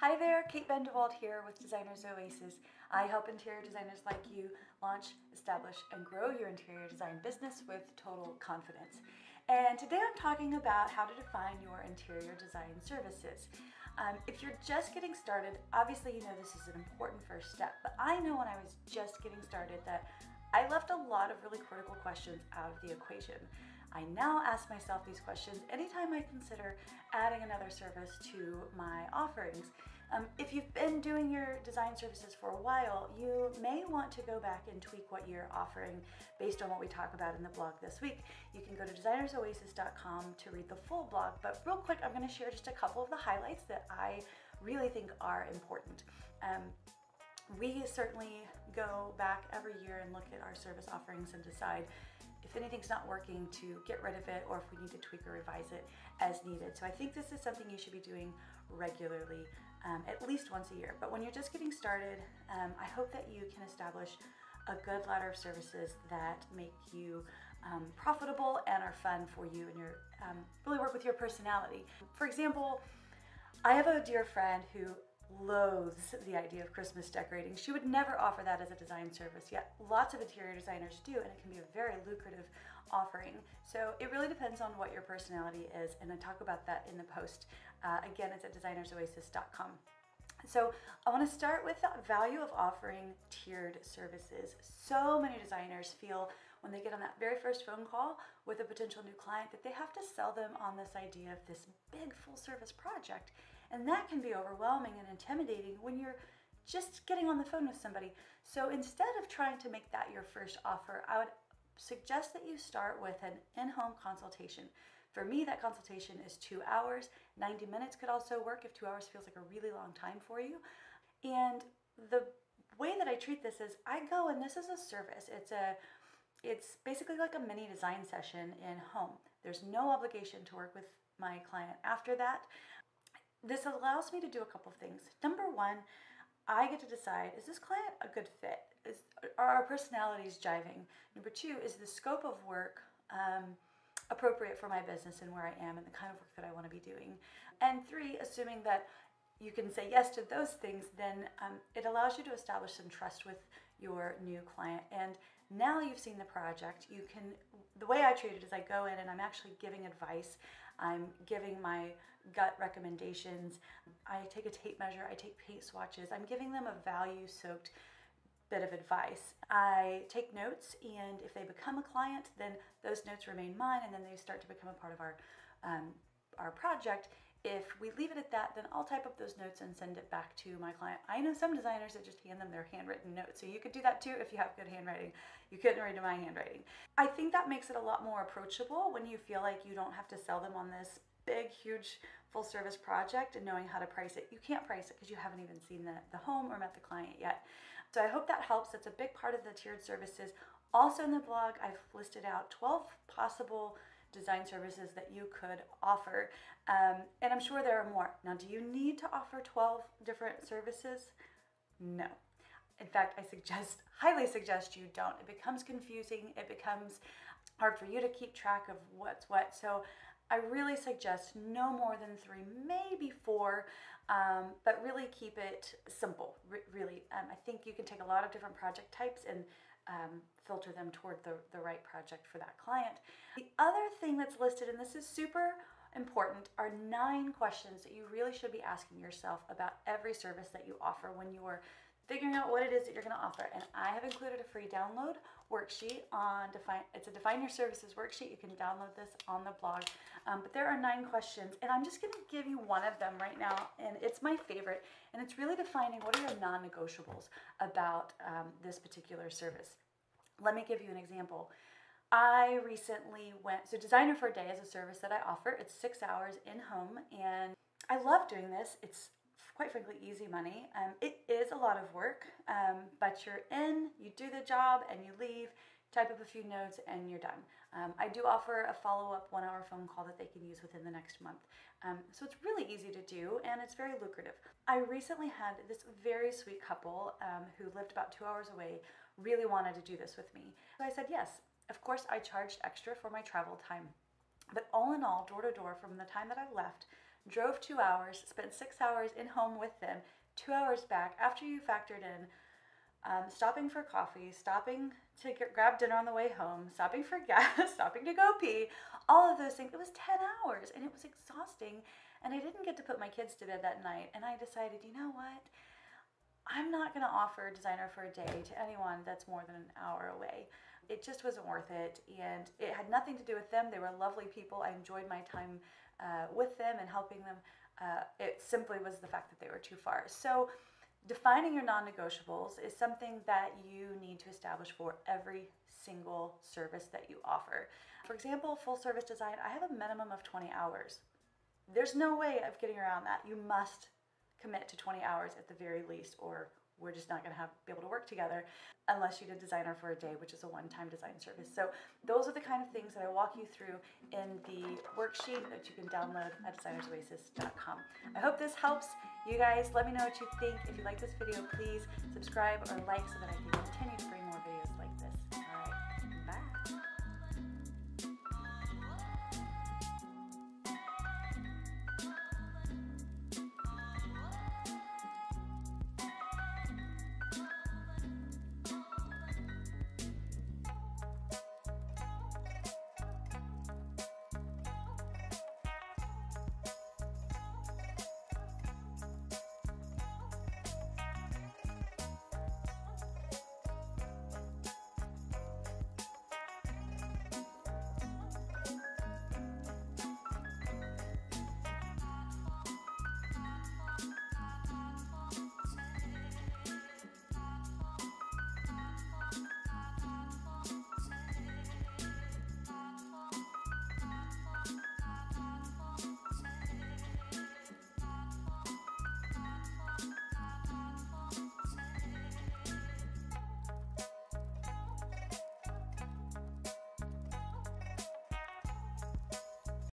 Hi there, Kate Bendewald here with Designers Oasis. I help interior designers like you launch, establish, and grow your interior design business with total confidence. And today I'm talking about how to define your interior design services. If you're just getting started, obviously you know this is an important first step, but I know when I was just getting started that I left a lot of really critical questions out of the equation. I now ask myself these questions anytime I consider adding another service to my offerings. If you've been doing your design services for a while, you may want to go back and tweak what you're offering based on what we talk about in the blog this week. You can go to designersoasis.com to read the full blog, but real quick, I'm going to share just a couple of the highlights that I really think are important. We certainly go back every year and look at our service offerings and decide if anything's not working to get rid of it or if we need to tweak or revise it as needed. So I think this is something you should be doing regularly, at least once a year. But when you're just getting started, I hope that you can establish a good ladder of services that make you profitable and are fun for you and your really work with your personality. For example, I have a dear friend who loathes the idea of Christmas decorating. She would never offer that as a design service, yet lots of interior designers do, and it can be a very lucrative offering. So it really depends on what your personality is, and I talk about that in the post. Again, it's at designersoasis.com. So I want to start with the value of offering tiered services. So many designers feel when they get on that very first phone call with a potential new client that they have to sell them on this idea of this big full service project. And that can be overwhelming and intimidating when you're just getting on the phone with somebody. So instead of trying to make that your first offer, I would suggest that you start with an in-home consultation. For me, that consultation is 2 hours. 90 minutes could also work if 2 hours feels like a really long time for you. And the way that I treat this is I go, and this is a service. It's basically like a mini design session in home. There's no obligation to work with my client after that. This allows me to do a couple of things. Number one, I get to decide, is this client a good fit? Are our personalities jiving? Number two, is the scope of work appropriate for my business and where I am and the kind of work that I want to be doing? And three, assuming that you can say yes to those things, then it allows you to establish some trust with your new client. And now you've seen the project, the way I treat it is I go in and I'm actually giving advice. I'm giving my gut recommendations. I take a tape measure, I take paint swatches. I'm giving them a value-soaked bit of advice. I take notes, and if they become a client, then those notes remain mine, and then they start to become a part of our project. If we leave it at that, then I'll type up those notes and send it back to my client. I know some designers that just hand them their handwritten notes, so you could do that too if you have good handwriting. You couldn't read my handwriting. I think that makes it a lot more approachable when you feel like you don't have to sell them on this big, huge, full-service project and knowing how to price it. You can't price it because you haven't even seen the home or met the client yet. So I hope that helps. That's a big part of the tiered services. Also in the blog, I've listed out 12 possible design services that you could offer. And I'm sure there are more. Now, do you need to offer 12 different services? No. In fact, I highly suggest you don't. It becomes confusing. It becomes hard for you to keep track of what's what. So I really suggest no more than 3, maybe 4, but really keep it simple, really. I think you can take a lot of different project types and filter them toward the right project for that client. The other thing that's listed, and this is super important, are 9 questions that you really should be asking yourself about every service that you offer when you are figuring out what it is that you're going to offer. And I have included a free download worksheet on it's a Define Your Services worksheet. You can download this on the blog. But there are 9 questions, and I'm just going to give you one of them right now, and it's my favorite, and it's really defining what are your non-negotiables about this particular service. Let me give you an example. I recently so Designer for a Day is a service that I offer. It's 6 hours in home, and I love doing this. It's quite frankly easy money. It is a lot of work, but you're in, you do the job, and you leave, type up a few notes, and you're done. I do offer a follow-up 1-hour phone call that they can use within the next month. So it's really easy to do, and it's very lucrative. I recently had this very sweet couple who lived about 2 hours away, really wanted to do this with me. So I said yes. Of course, I charged extra for my travel time. But all in all, door to door, from the time that I left drove 2 hours, spent 6 hours in home with them, 2 hours back after you factored in stopping for coffee, stopping to grab dinner on the way home, stopping for gas, stopping to go pee, all of those things. It was 10 hours and it was exhausting. And I didn't get to put my kids to bed that night. And I decided, you know what? I'm not going to offer designer for a day to anyone that's more than an hour away. It just wasn't worth it. And it had nothing to do with them. They were lovely people. I enjoyed my time with them and helping them. It simply was the fact that they were too far. So defining your non-negotiables is something that you need to establish for every single service that you offer. For example, full service design, I have a minimum of 20 hours. There's no way of getting around that. You must commit to 20 hours at the very least, or we're just not going to be able to work together unless you did designer for a day, which is a one-time design service. So those are the kind of things that I walk you through in the worksheet that you can download at designersoasis.com. I hope this helps. You guys, let me know what you think. If you like this video, please subscribe or like so that I can continue to bring more videos like this.